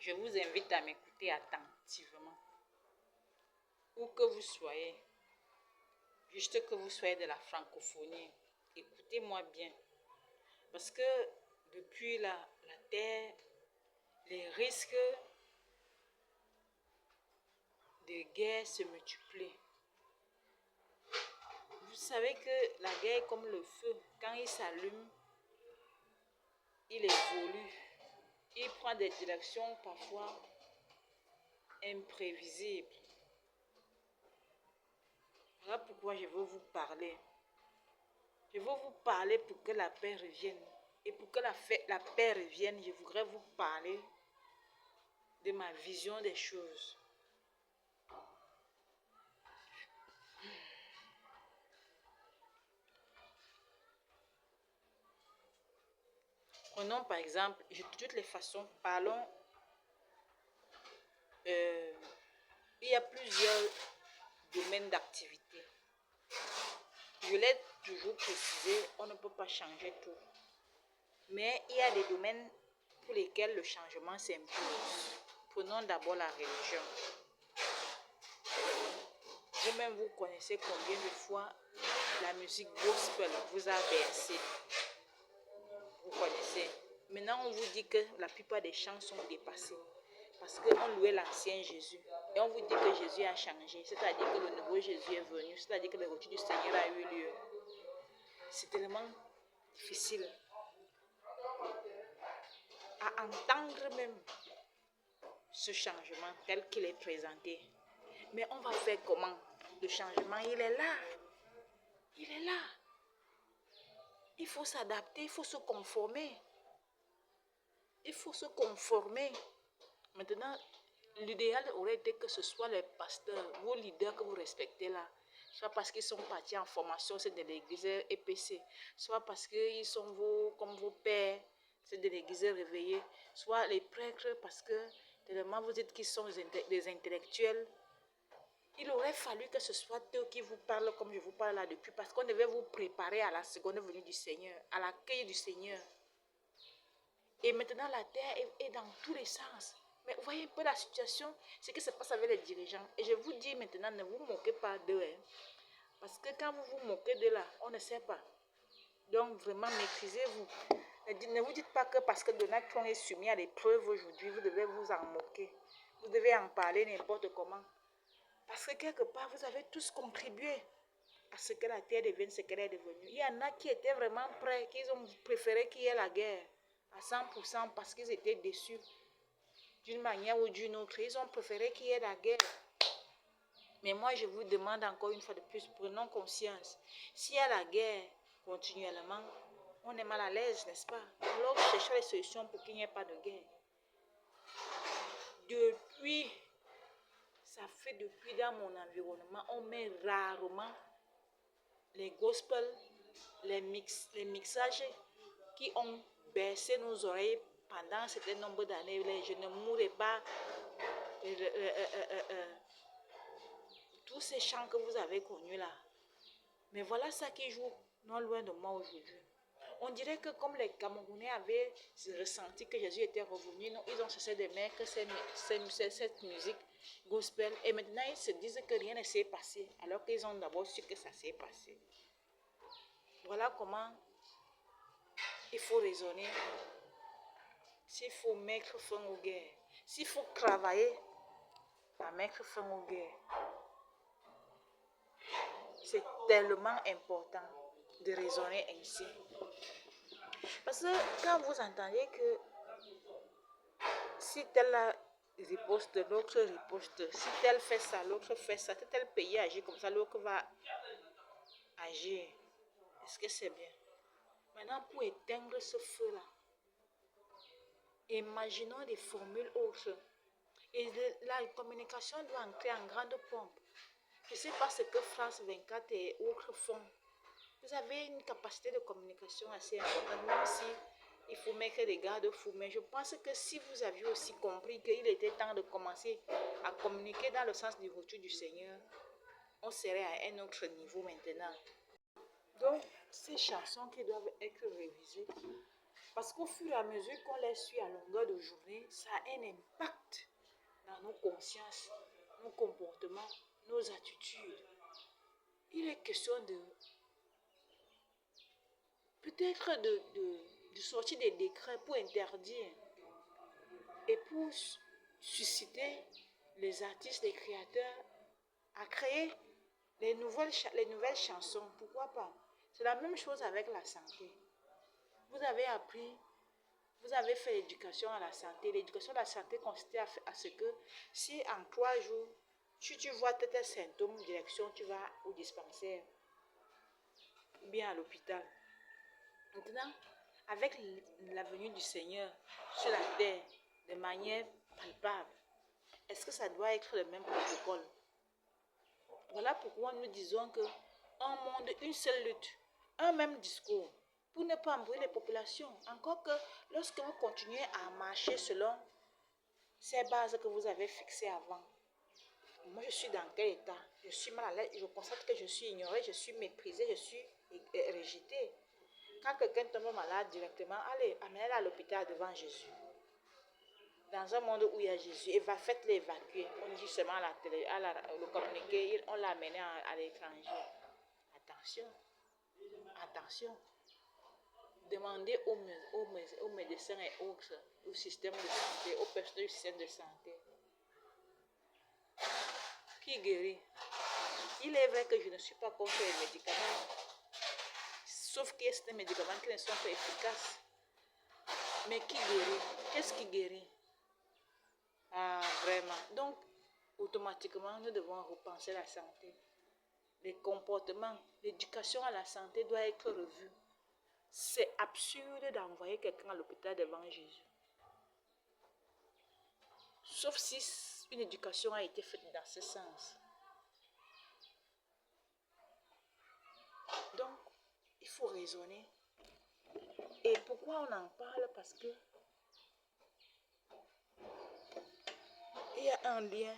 Je vous invite à m'écouter attentivement. Où que vous soyez, juste que vous soyez de la francophonie, écoutez-moi bien. Parce que depuis la terre, les risques de guerre se multiplient. Vous savez que la guerre est comme le feu. Quand il s'allume, il évolue. Il prend des directions parfois imprévisibles. Voilà pourquoi je veux vous parler. Je veux vous parler pour que la paix revienne. Et pour que la paix revienne, je voudrais vous parler de ma vision des choses. Prenons par exemple, de toutes les façons, parlons. Il y a plusieurs domaines d'activité. Je l'ai toujours précisé, on ne peut pas changer tout. Mais il y a des domaines pour lesquels le changement s'impose. Prenons d'abord la religion. Vous-même, vous connaissez combien de fois la musique gospel vous a bercé. Vous connaissez. Maintenant, on vous dit que la plupart des chants sont dépassés. Parce qu'on louait l'ancien Jésus. Et on vous dit que Jésus a changé. C'est-à-dire que le nouveau Jésus est venu. C'est-à-dire que le retour du Seigneur a eu lieu. C'est tellement difficile à entendre même ce changement tel qu'il est présenté. Mais on va faire comment? Le changement, il est là. Il est là. Il faut s'adapter, il faut se conformer. Il faut se conformer. Maintenant, l'idéal aurait été que ce soit les pasteurs, vos leaders que vous respectez là. Soit parce qu'ils sont partis en formation, c'est de l'église EPC. Soit parce qu'ils sont comme vos pères, c'est de l'église réveillée. Soit les prêtres parce que tellement vous dites qu'ils sont des intellectuels. Il aurait fallu que ce soit eux qui vous parlent comme je vous parle là depuis. Parce qu'on devait vous préparer à la seconde venue du Seigneur, à l'accueil du Seigneur. Et maintenant la terre est dans tous les sens. Mais vous voyez un peu la situation, ce qui se passe avec les dirigeants. Et je vous dis maintenant, ne vous moquez pas d'eux. Parce que quand vous vous moquez d'eux là, on ne sait pas. Donc vraiment, maîtrisez-vous. Ne vous dites pas que parce que Donald Trump est soumis à l'épreuve aujourd'hui, vous devez vous en moquer. Vous devez en parler n'importe comment. Parce que quelque part, vous avez tous contribué à ce que la terre devienne ce qu'elle est devenue. Il y en a qui étaient vraiment prêts, qui ont préféré qu'il y ait la guerre à 100% parce qu'ils étaient déçus. D'une manière ou d'une autre, ils ont préféré qu'il y ait la guerre. Mais moi, je vous demande encore une fois de plus, prenons conscience. S'il y a la guerre continuellement, on est mal à l'aise, n'est-ce pas? Alors, cherchons les solutions pour qu'il n'y ait pas de guerre. Ça fait depuis dans mon environnement, on met rarement les gospels, les mixages qui ont bercé nos oreilles pendant un certain nombre d'années. Je ne mourrai pas. Tous ces chants que vous avez connus là. Mais voilà ça qui joue non loin de moi aujourd'hui. On dirait que comme les Camerounais avaient ressenti que Jésus était revenu, non, ils ont cessé de mettre cette musique gospel. Et maintenant, ils se disent que rien ne s'est passé, alors qu'ils ont d'abord su que ça s'est passé. Voilà comment il faut raisonner. S'il faut mettre fin aux guerres, s'il faut travailler à mettre fin aux guerres, c'est tellement important de raisonner ainsi. Parce que quand vous entendez que si tel riposte, l'autre riposte, si tel fait ça, l'autre fait ça, tel pays agit comme ça, l'autre va agir. Est-ce que c'est bien? Maintenant, pour éteindre ce feu-là, imaginons des formules autres. Et la communication doit entrer en grande pompe. Je ne sais pas ce que France 24 et autres font. Vous avez une capacité de communication assez importante, même si il faut mettre des garde-fous. Mais je pense que si vous aviez aussi compris qu'il était temps de commencer à communiquer dans le sens du retour du Seigneur, on serait à un autre niveau maintenant. Donc, ces chansons qui doivent être révisées Parce qu'au fur et à mesure qu'on les suit à longueur de journée, ça a un impact dans nos consciences, nos comportements, nos attitudes. Il est question de peut-être de sortir des décrets pour interdire et pour susciter les artistes, les créateurs à créer les nouvelles chansons. Pourquoi pas? C'est la même chose avec la santé. Vous avez appris, vous avez fait l'éducation à la santé. L'éducation à la santé consiste à ce que si en 3 jours, tu vois tes symptômes, direction, tu vas au dispensaire ou bien à l'hôpital. Maintenant, avec la venue du Seigneur sur la terre de manière palpable, est-ce que ça doit être le même protocole? Voilà pourquoi nous disons que un monde, une seule lutte, un même discours, pour ne pas embrouiller les populations. Encore que lorsque vous continuez à marcher selon ces bases que vous avez fixées avant, moi je suis dans quel état? Je suis mal à l'aise, je constate que je suis ignorée, je suis méprisée, je suis rejetée. Quand quelqu'un tombe malade directement, allez, amenez-le à l'hôpital devant Jésus. Dans un monde où il y a Jésus, et faites-le évacuer. On dit seulement à la télé, le communiqué, on l'a amené à l'étranger. Attention, attention. Demandez aux médecins et autres, au système de santé, aux personnels du système de santé. Qui guérit? Il est vrai que je ne suis pas contre les médicaments, sauf qu'il y a certains médicaments qui ne sont pas efficaces. Mais qui guérit? Qu'est-ce qui guérit? Ah, vraiment. Donc, automatiquement, nous devons repenser la santé. Les comportements, l'éducation à la santé doit être revue. C'est absurde d'envoyer quelqu'un à l'hôpital devant Jésus. Sauf si une éducation a été faite dans ce sens. Donc, il faut raisonner. Et pourquoi on en parle? Parce que il y a un lien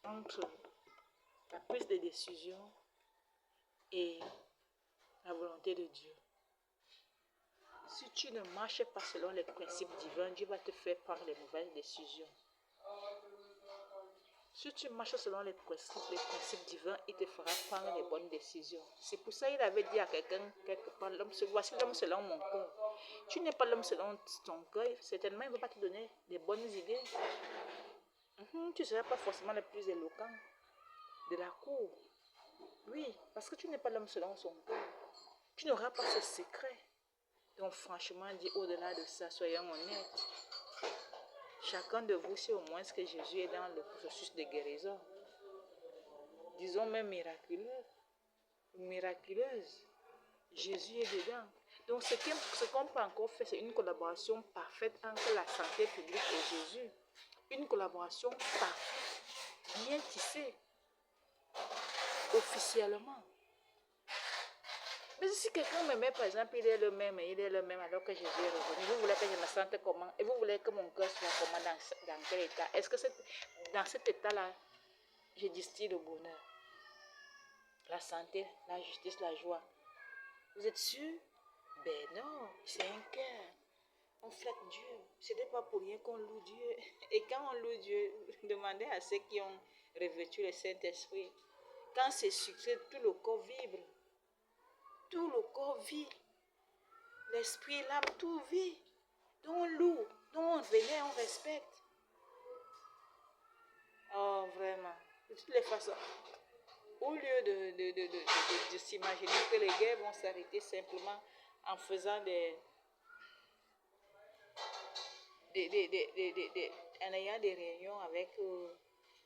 entre la prise de décision et la volonté de Dieu. Si tu ne marches pas selon les principes divins, Dieu va te faire prendre les mauvaises décisions. Si tu marches selon les principes divins, il te fera prendre les bonnes décisions. C'est pour ça qu'il avait dit à quelqu'un, quelque part, voici l'homme selon mon cœur. Tu n'es pas l'homme selon ton cœur, certainement il ne va pas te donner des bonnes idées. Tu ne seras pas forcément le plus éloquent de la cour. Oui, parce que tu n'es pas l'homme selon son cœur. Tu n'auras pas ce secret. Donc franchement, dit au-delà de ça, soyons honnêtes. Chacun de vous sait au moins que Jésus est dans le processus de guérison. Disons même miraculeuse. Jésus est dedans. Donc ce qu'on peut encore faire, c'est une collaboration parfaite entre la santé publique et Jésus. Une collaboration parfaite, bien tissée, officiellement. Mais si quelqu'un me met, par exemple, il est le même alors que Jésus est revenu, vous voulez que je me sente comment? Et vous voulez que mon cœur soit comment, dans quel état? Est-ce que dans cet état-là, je distille le bonheur, la santé, la justice, la joie? Vous êtes sûr? Ben non, c'est un cœur. On flatte Dieu. Ce n'est pas pour rien qu'on loue Dieu. Et quand on loue Dieu, demandez à ceux qui ont revêtu le Saint-Esprit. Quand c'est succès, tout le corps vibre. Tout le corps vit. L'esprit, l'âme, tout vit. Donc on loue, donc on vénère, on respecte. Oh, vraiment. De toutes les façons, au lieu de s'imaginer que les guerres vont s'arrêter simplement en faisant en ayant des réunions avec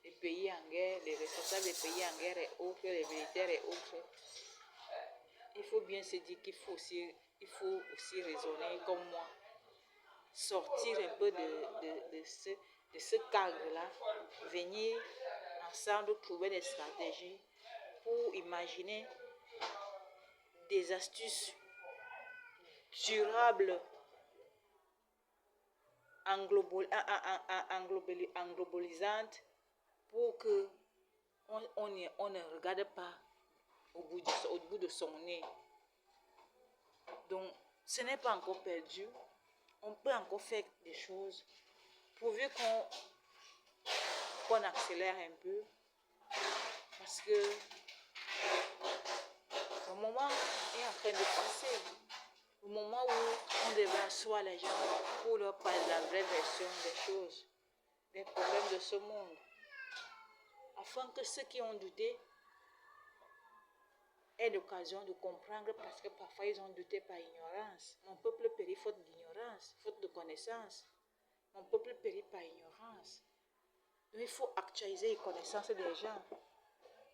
les pays en guerre, les responsables des pays en guerre et autres, les militaires et autres, il faut bien se dire qu'il faut aussi raisonner comme moi. Sortir un peu de ce cadre-là, venir ensemble trouver des stratégies pour imaginer des astuces durables en globalisantes pour que on ne regarde pas au bout de son nez. Donc, ce n'est pas encore perdu. On peut encore faire des choses pourvu qu'on accélère un peu. Parce que le moment est en train de passer. Le moment où on devrait asseoir les gens pour leur parler de la vraie version des choses, des problèmes de ce monde. Afin que ceux qui ont douté aient l'occasion de comprendre, parce que parfois ils ont douté par ignorance. Mon peuple périt faute d'ignorance, faute de connaissance. Mon peuple périt par ignorance. Donc il faut actualiser les connaissances des gens.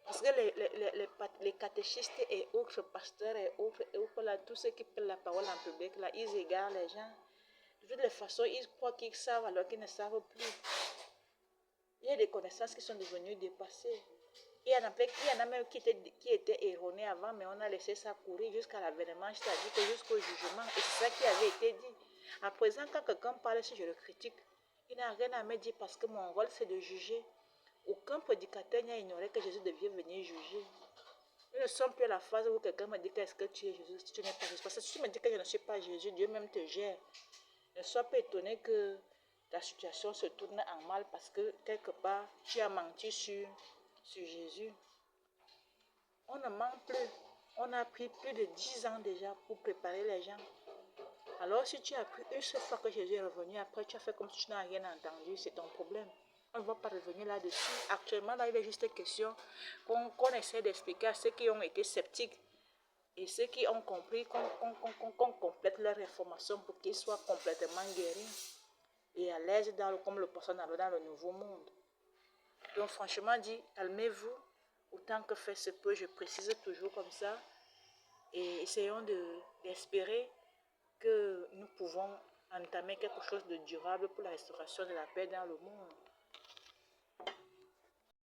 Parce que les catéchistes et autres pasteurs et autres là, tous ceux qui prennent la parole en public, là, ils égarent les gens. De toutes les façons, ils croient qu'ils savent alors qu'ils ne savent plus. Il y a des connaissances qui sont devenues dépassées. Il y en a même qui étaient erronés avant, mais on a laissé ça courir jusqu'à l'avènement, c'est-à-dire que jusqu'au jugement. Et c'est ça qui avait été dit. À présent, quand quelqu'un parle, si je le critique, il n'a rien à me dire parce que mon rôle, c'est de juger. Aucun prédicateur n'a ignoré que Jésus devait venir juger. Nous ne sommes plus à la phase où quelqu'un me dit qu'est-ce que tu es Jésus, si tu n'es pas Jésus. Parce que si tu me dis que je ne suis pas Jésus, Dieu même te gère. Ne sois pas étonné que ta situation se tourne en mal parce que quelque part, tu as menti sur Jésus. On ne ment plus. On a pris plus de 10 ans déjà pour préparer les gens. Alors si tu as pris une seule fois que Jésus est revenu, après tu as fait comme si tu n'as rien entendu, c'est ton problème. On ne va pas revenir là-dessus. Actuellement, là, il est juste question qu'on essaie d'expliquer à ceux qui ont été sceptiques et ceux qui ont compris qu'on complète leur réformation pour qu'ils soient complètement guéris et à l'aise comme le poisson dans le nouveau monde. Donc franchement dit, calmez-vous, autant que faire se peut, je précise toujours comme ça, et essayons d'espérer que nous pouvons entamer quelque chose de durable pour la restauration de la paix dans le monde.